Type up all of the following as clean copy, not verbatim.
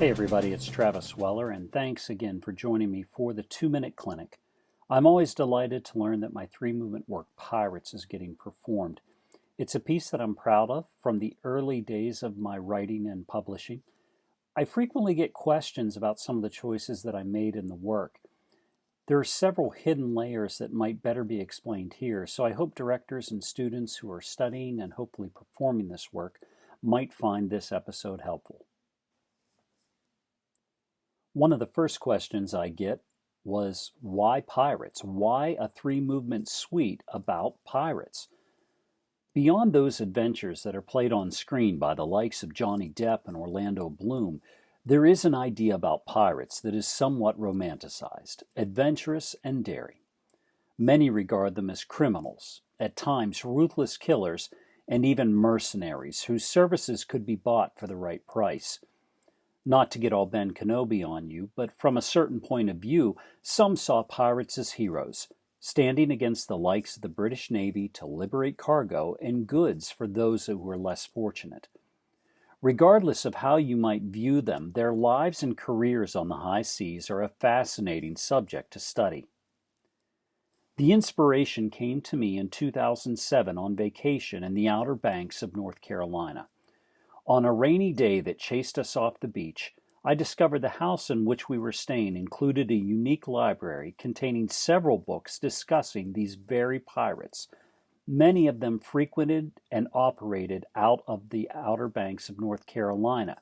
Hey everybody, it's Travis Weller, and thanks again for joining me for the 2-Minute Clinic. I'm always delighted to learn that my 3-movement work, Pirates, is getting performed. It's a piece that I'm proud of from the early days of my writing and publishing. I frequently get questions about some of the choices that I made in the work. There are several hidden layers that might better be explained here, so I hope directors and students who are studying and hopefully performing this work might find this episode helpful. One of the first questions I get was, why pirates? Why a 3-movement suite about pirates? Beyond those adventures that are played on screen by the likes of Johnny Depp and Orlando Bloom, there is an idea about pirates that is somewhat romanticized, adventurous and daring. Many regard them as criminals, at times ruthless killers, and even mercenaries whose services could be bought for the right price. Not to get all Ben Kenobi on you, but from a certain point of view, some saw pirates as heroes, standing against the likes of the British Navy to liberate cargo and goods for those who were less fortunate. Regardless of how you might view them, their lives and careers on the high seas are a fascinating subject to study. The inspiration came to me in 2007 on vacation in the Outer Banks of North Carolina. On a rainy day that chased us off the beach, I discovered the house in which we were staying included a unique library containing several books discussing these very pirates, many of them frequented and operated out of the Outer Banks of North Carolina.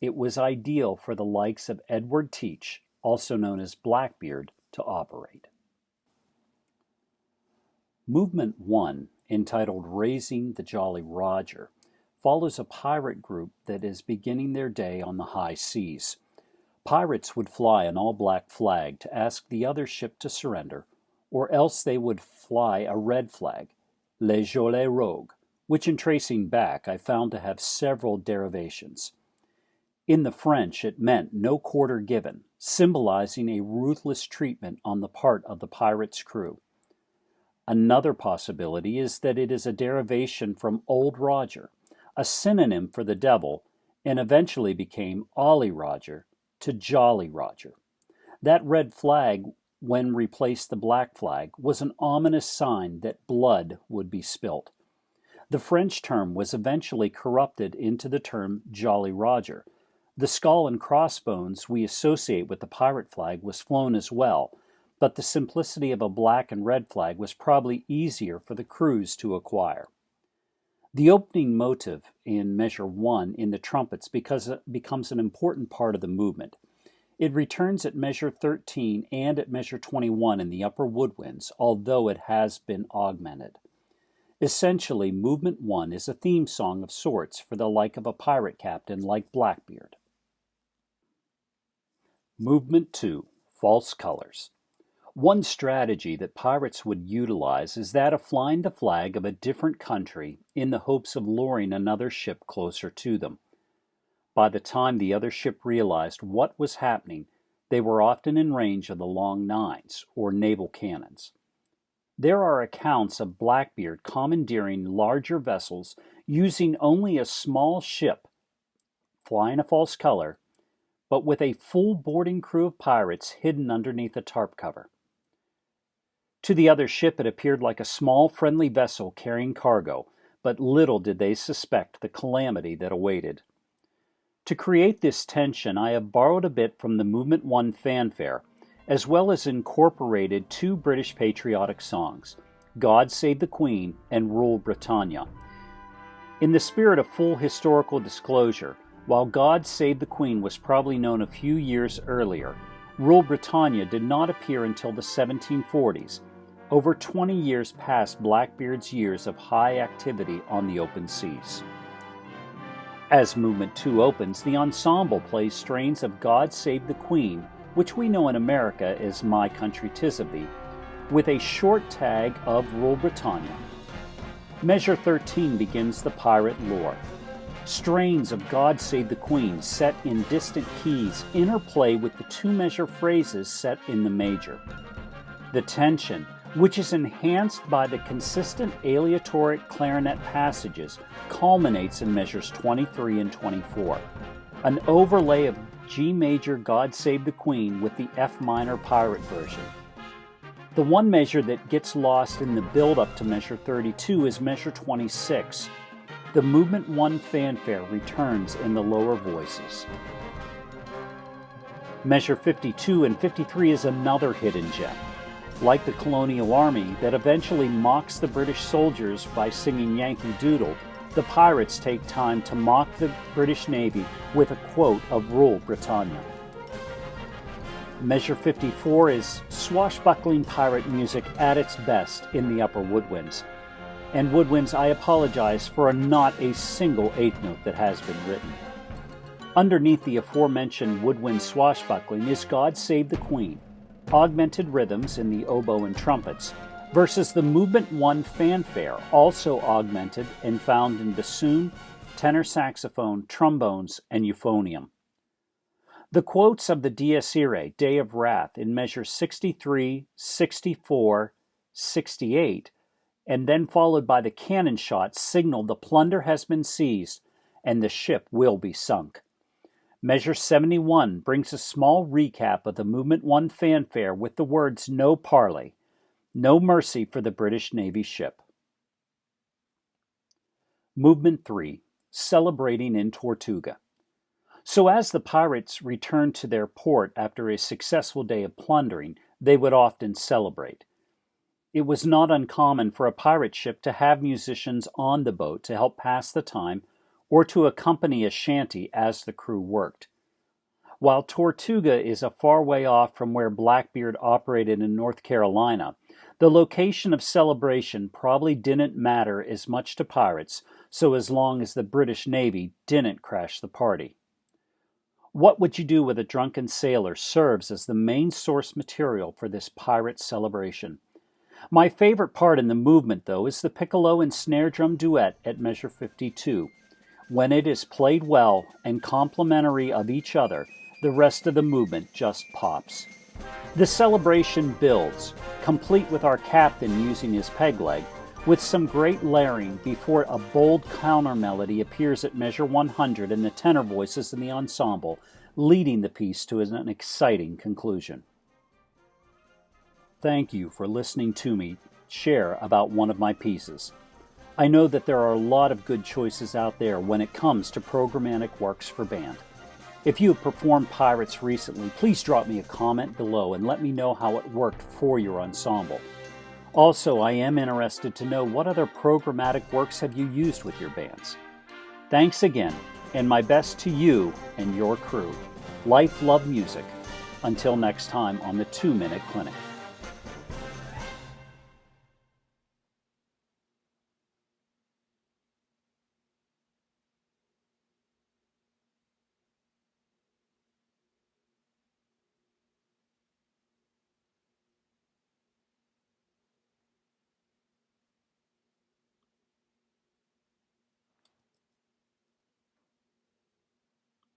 It was ideal for the likes of Edward Teach, also known as Blackbeard, to operate. Movement 1, entitled Raising the Jolly Roger, follows a pirate group that is beginning their day on the high seas. Pirates would fly an all-black flag to ask the other ship to surrender, or else they would fly a red flag, Les Jolies Rogues, which in tracing back I found to have several derivations. In the French, it meant no quarter given, symbolizing a ruthless treatment on the part of the pirate's crew. Another possibility is that it is a derivation from Old Roger, a synonym for the devil, and eventually became Ollie Roger to Jolly Roger. That red flag, when replaced the black flag, was an ominous sign that blood would be spilt. The French term was eventually corrupted into the term Jolly Roger. The skull and crossbones we associate with the pirate flag was flown as well, but the simplicity of a black and red flag was probably easier for the crews to acquire. The opening motive in measure 1 in the trumpets becomes an important part of the movement. It returns at measure 13 and at measure 21 in the upper woodwinds, although it has been augmented. Essentially, movement 1 is a theme song of sorts for the like of a pirate captain like Blackbeard. Movement 2, False Colors. One strategy that pirates would utilize is that of flying the flag of a different country in the hopes of luring another ship closer to them. By the time the other ship realized what was happening, they were often in range of the long nines, or naval cannons. There are accounts of Blackbeard commandeering larger vessels using only a small ship, flying a false color, but with a full boarding crew of pirates hidden underneath a tarp cover. To the other ship it appeared like a small friendly vessel carrying cargo, but little did they suspect the calamity that awaited. To create this tension, I have borrowed a bit from the Movement 1 fanfare, as well as incorporated 2 British patriotic songs, God Save the Queen and Rule Britannia. In the spirit of full historical disclosure, while God Save the Queen was probably known a few years earlier, Rule Britannia did not appear until the 1740s, over 20 years past Blackbeard's years of high activity on the open seas. As Movement 2 opens, the ensemble plays strains of God Save the Queen, which we know in America as My Country 'Tis of Thee, with a short tag of Rule Britannia. Measure 13 begins the pirate lore. Strains of God Save the Queen set in distant keys interplay with the 2-measure phrases set in the major. The tension, which is enhanced by the consistent aleatoric clarinet passages, culminates in measures 23 and 24. An overlay of G major God Save the Queen with the F minor pirate version. The one measure that gets lost in the build-up to measure 32 is measure 26. The movement 1 fanfare returns in the lower voices. Measure 52 and 53 is another hidden gem. Like the Colonial Army that eventually mocks the British soldiers by singing Yankee Doodle, the pirates take time to mock the British Navy with a quote of Rule Britannia. Measure 54 is swashbuckling pirate music at its best in the upper woodwinds. And woodwinds, I apologize for not a single eighth note that has been written. Underneath the aforementioned woodwind swashbuckling is God Save the Queen, augmented rhythms in the oboe and trumpets, versus the movement 1 fanfare, also augmented and found in bassoon, tenor saxophone, trombones, and euphonium. The quotes of the Dies Irae, Day of Wrath, in measures 63, 64, 68, and then followed by the cannon shots signal the plunder has been seized and the ship will be sunk. Measure 71 brings a small recap of the Movement 1 fanfare with the words "No parley," no mercy for the British Navy ship. Movement 3, celebrating in Tortuga. So as the pirates returned to their port after a successful day of plundering, they would often celebrate. It was not uncommon for a pirate ship to have musicians on the boat to help pass the time or to accompany a shanty as the crew worked. While Tortuga is a far way off from where Blackbeard operated in North Carolina, the location of celebration probably didn't matter as much to pirates, so as long as the British Navy didn't crash the party. What Would You Do with a Drunken Sailor serves as the main source material for this pirate celebration. My favorite part in the movement, though, is the piccolo and snare drum duet at measure 52. When it is played well and complementary of each other, the rest of the movement just pops. The celebration builds, complete with our captain using his peg leg, with some great layering before a bold counter melody appears at measure 100 and the tenor voices in the ensemble, leading the piece to an exciting conclusion. Thank you for listening to me share about one of my pieces. I know that there are a lot of good choices out there when it comes to programmatic works for band. If you have performed Pirates recently, please drop me a comment below and let me know how it worked for your ensemble. Also, I am interested to know what other programmatic works have you used with your bands. Thanks again, and my best to you and your crew. Life, love, music. Until next time on the 2 Minute Clinic.